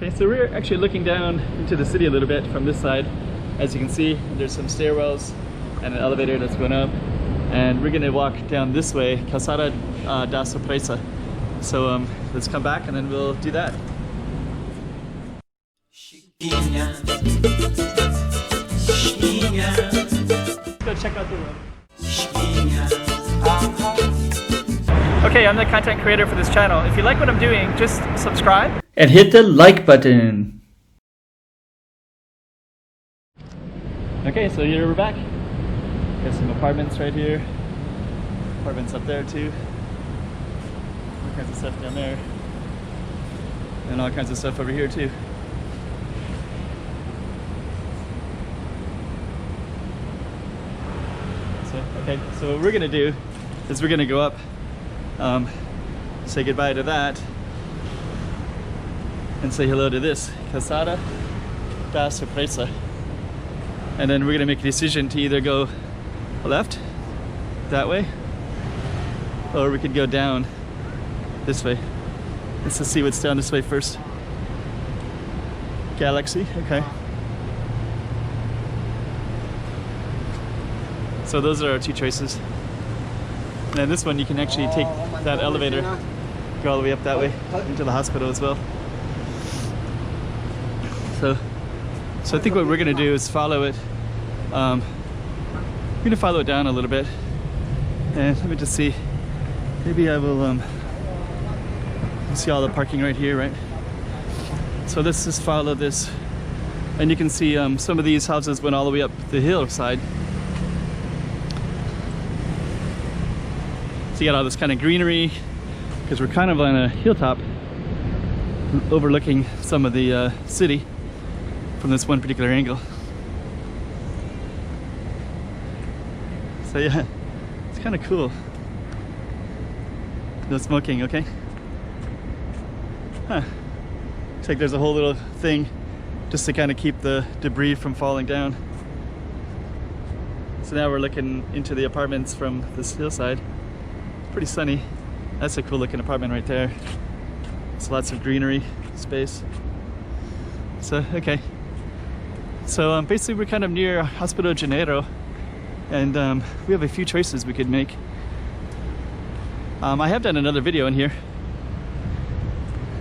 Okay, so we're actually looking down into the city a little bit from this side. As you can see, there's some stairwells and an elevator that's going up. And we're gonna walk down this way, Calçada da Surpresa. So let's come back and then we'll do that. Let's go check out the room. Okay, I'm the content creator for this channel. If you like what I'm doing, just subscribe and hit the like button. Okay, so here we're back. Got some apartments right here. Apartments up there too. All kinds of stuff down there. And all kinds of stuff over here too. Okay, so what we're gonna do is we're gonna go up, say goodbye to that, and say hello to this, Calçada da Surpresa. And then we're gonna make a decision to either go left, that way, or we could go down this way. Let's just see what's down this way first. Galaxy, okay. So those are our two choices. And then this one, you can actually take that elevator, go all the way up that way into the hospital as well. So I think what we're gonna do is follow it. We're gonna follow it down a little bit. And let me just see. Maybe I will, you see all the parking right here, right? So let's just follow this. And you can see some of these houses went all the way up the hillside. So you got all this kind of greenery because we're kind of on a hilltop overlooking some of the city from this one particular angle. So yeah, it's kind of cool. No smoking, okay? Huh. Looks like there's a whole little thing just to kind of keep the debris from falling down. So now we're looking into the apartments from this hillside. Pretty sunny. That's a cool looking apartment right there. It's lots of greenery space. So okay. So basically we're kind of near Hospital Janeiro, and we have a few choices we could make. I have done another video in here.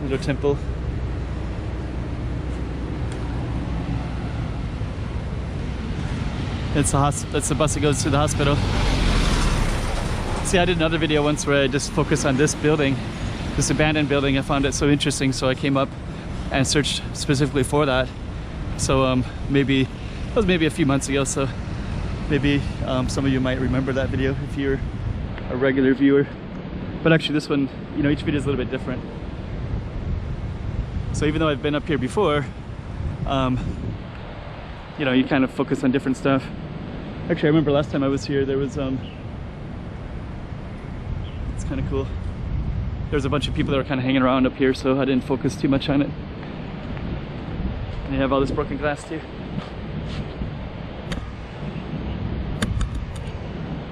Little temple. It's the bus that goes to the hospital. See, I did another video once where I just focused on this building, this abandoned building. I found it so interesting, so I came up and searched specifically for that. So maybe, it was maybe a few months ago, so maybe some of you might remember that video if you're a regular viewer. But actually this one, you know, each video is a little bit different. So even though I've been up here before, you know, you kind of focus on different stuff. Actually, I remember last time I was here, there was it's kind of cool. There was a bunch of people that were kind of hanging around up here, so I didn't focus too much on it. And you have all this broken glass too.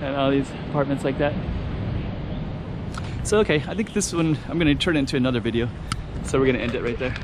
And all these apartments like that. So okay, I think this one, I'm gonna turn it into another video. So we're gonna end it right there.